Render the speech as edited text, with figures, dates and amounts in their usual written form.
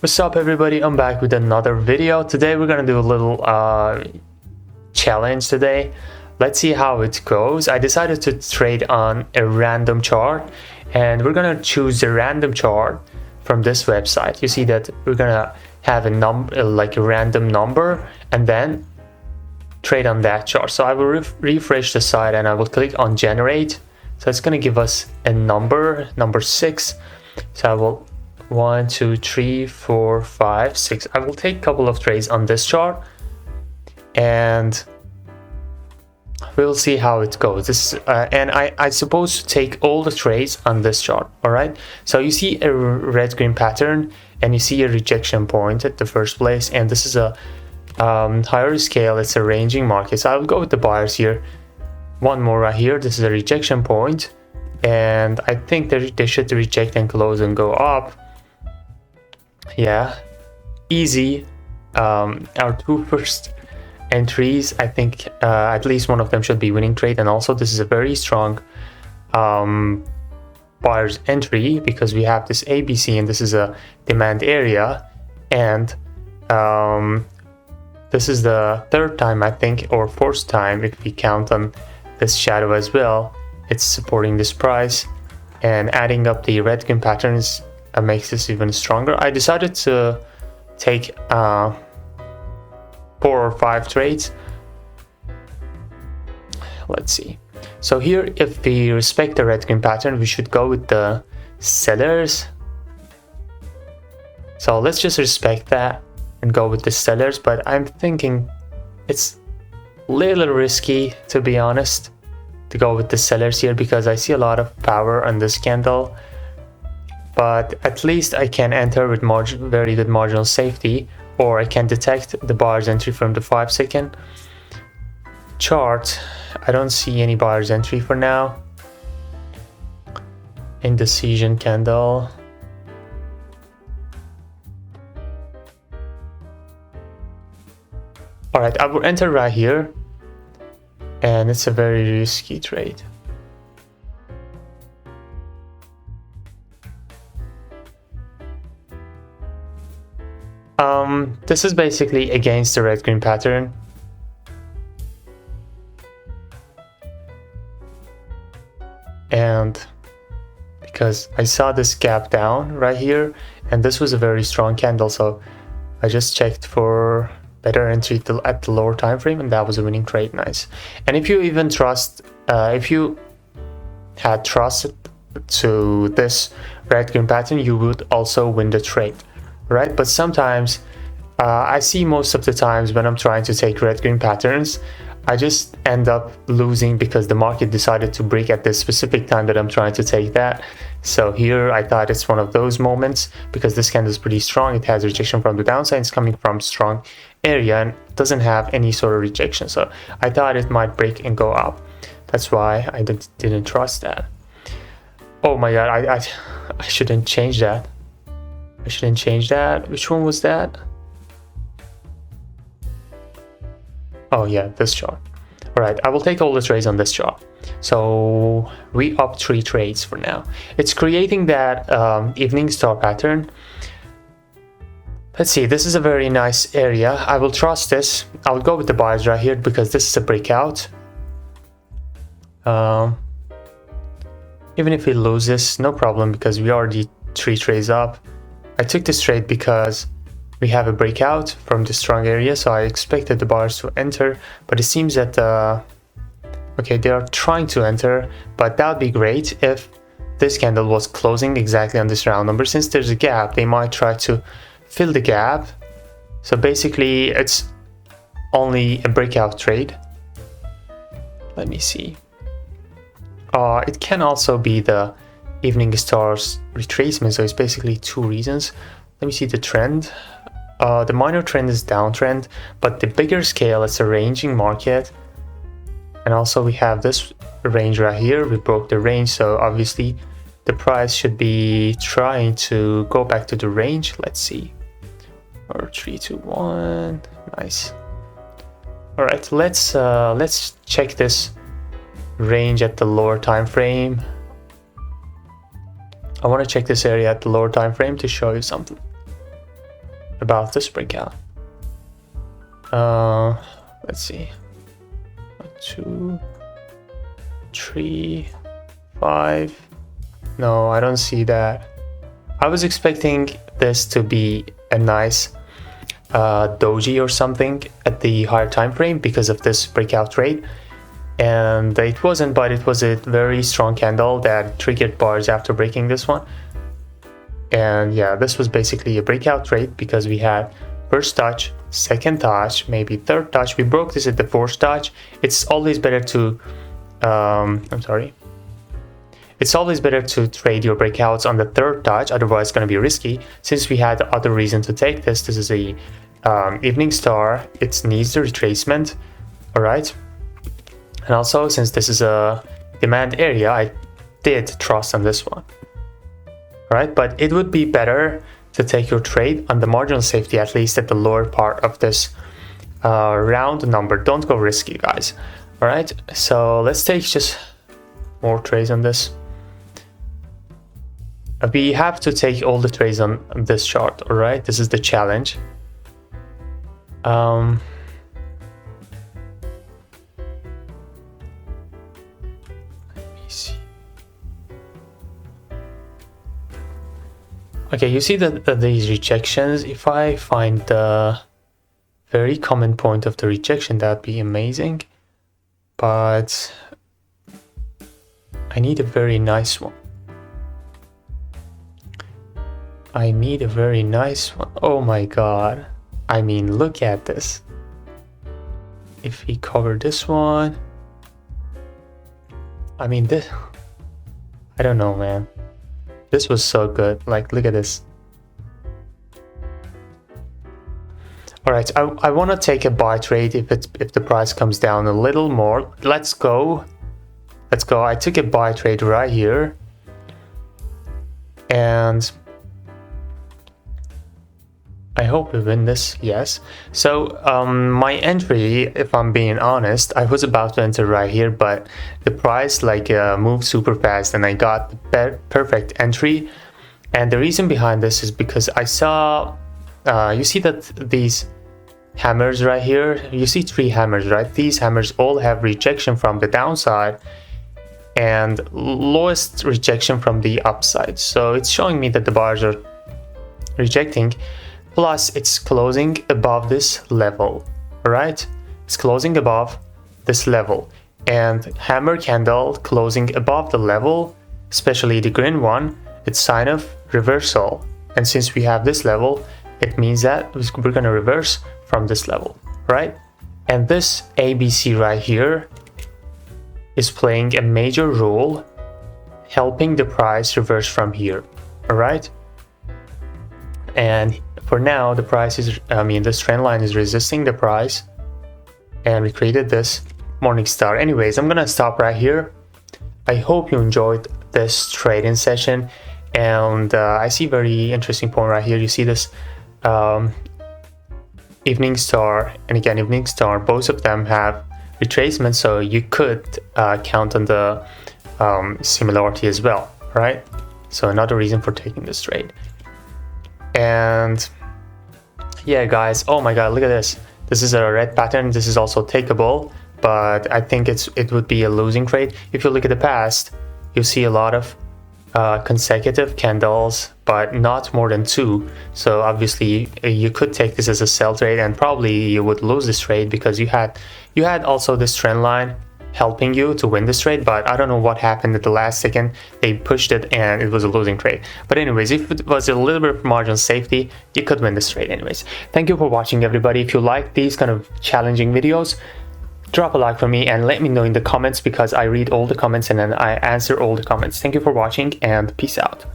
What's up everybody, I'm back with another video. Today we're gonna do a little challenge today. Let's see how it goes. I decided to trade on a random chart and we're gonna choose the random chart from this website. You see that we're gonna have a number, like a random number, and then trade on that chart. So I will refresh the site and I will click on generate. So it's gonna give us a number 6. So I will 1 2 3 4 5 6. I will take a couple of trades on this chart and we'll see how it goes. This and I suppose to take all the trades on this chart. All right, so you see a red green pattern and you see a rejection point at the first place, and this is a higher scale. It's a ranging market, so I will go with the buyers here. One more right here. This is a rejection point and I think they should reject and close and go up. Yeah, easy. Our two first entries, I think at least one of them should be winning trade, and also this is a very strong buyer's entry because we have this ABC and this is a demand area, and this is the third time I think, or fourth time if we count on this shadow as well. It's supporting this price, and adding up the red green patterns makes this even stronger. I decided to take 4 or 5 trades. Let's see. So here, if we respect the red green pattern, we should go with the sellers. So let's just respect that and go with the sellers, but I'm thinking it's a little risky, to be honest, to go with the sellers here because I see a lot of power on this candle. But at least I can enter with very good marginal safety, or I can detect the buyer's entry from the 5-second chart. I don't see any buyer's entry for now. Indecision candle. All right, I will enter right here, and it's a very risky trade. This is basically against the red green pattern. And because I saw this gap down right here, and this was a very strong candle, so I just checked for better entry at the lower time frame, and that was a winning trade. Nice. And if you even trust, if you had trusted to this red green pattern, you would also win the trade, right? But sometimes I see most of the times when I'm trying to take red green patterns, I just end up losing because the market decided to break at this specific time that I'm trying to take that. So here I thought it's one of those moments because this candle is pretty strong. It has rejection from the downside. It's coming from strong area and doesn't have any sort of rejection. So I thought it might break and go up. That's why I didn't trust that. Oh my god, I shouldn't change that. I shouldn't change that. Which one was that? Oh yeah, this chart. All right, I will take all the trades on this chart. So we up 3 trades for now. It's creating that evening star pattern. Let's see, this is a very nice area. I will trust this. I will go with the buyers right here because this is a breakout. Even if we lose this, no problem because we already 3 trades up. I took this trade because we have a breakout from the strong area, so I expected the buyers to enter, but it seems that okay, they are trying to enter, but that would be great if this candle was closing exactly on this round number. Since there's a gap, they might try to fill the gap. So basically it's only a breakout trade. Let me see. It can also be the evening stars retracement, so it's basically 2 reasons. Let me see the trend. The minor trend is downtrend, but the bigger scale, it's a ranging market. And also we have this range right here. We broke the range, so obviously the price should be trying to go back to the range. Let's see. Or 3 2 1. Nice. All right, let's check this range at the lower time frame. I want to check this area at the lower time frame to show you something. about this breakout. Let's see. 1, 2, 3, 5. No, I don't see that. I was expecting this to be a nice doji or something at the higher time frame because of this breakout trade, and it wasn't, but it was a very strong candle that triggered bars after breaking this one. And yeah, this was basically a breakout trade because we had first touch, second touch, maybe third touch. We broke this at the fourth touch. It's always better to it's always better to trade your breakouts on the third touch, otherwise it's going to be risky. Since we had other reason to take this, this is a evening star, it needs the retracement, all right? And also, since this is a demand area, I did trust on this one, all right? But it would be better to take your trade on the marginal safety, at least at the lower part of this round number. Don't go risky, guys, all right? So let's take just more trades on this. We have to take all the trades on this chart, all right? This is the challenge. Let me see. Okay, you see that these rejections, if I find the very common point of the rejection, that'd be amazing. But I need a very nice one. I need a very nice one. Oh my god. I mean, look at this. If we cover this one, I mean, this, I don't know, man. This was so good. Like, look at this. All right, I want to take a buy trade if the price comes down a little more. Let's go. Let's go. I took a buy trade right here, and I hope we win this. Yes. So my entry, if I'm being honest, I was about to enter right here, but the price like moved super fast and I got the perfect entry. And the reason behind this is because I saw, you see that these hammers right here, you see 3 hammers, right? These hammers all have rejection from the downside and lowest rejection from the upside. So it's showing me that the bars are rejecting. Plus, it's closing above this level, right? It's closing above this level. And hammer candle closing above the level, especially the green one, it's sign of reversal. And since we have this level, it means that we're going to reverse from this level, right? And this ABC right here is playing a major role, helping the price reverse from here, all right? And for now, the price is, this trend line is resisting the price, and we created this morning star. Anyways, I'm gonna stop right here. I hope you enjoyed this trading session, and I see very interesting point right here. You see this evening star, and again evening star, both of them have retracement, so you could count on the similarity as well, right? So another reason for taking this trade. And yeah, guys, oh my god, look at this. This is a red pattern. This is also takeable, but I think it would be a losing trade. If you look at the past, you see a lot of consecutive candles, but not more than 2. So obviously you could take this as a sell trade, and probably you would lose this trade because you had also this trend line helping you to win this trade, but I don't know what happened at the last second. They pushed it and it was a losing trade. But anyways, if it was a little bit of margin safety, you could win this trade anyways. Thank you for watching, everybody. If you like these kind of challenging videos, drop a like for me and let me know in the comments, because I read all the comments and then I answer all the comments. Thank you for watching, and peace out.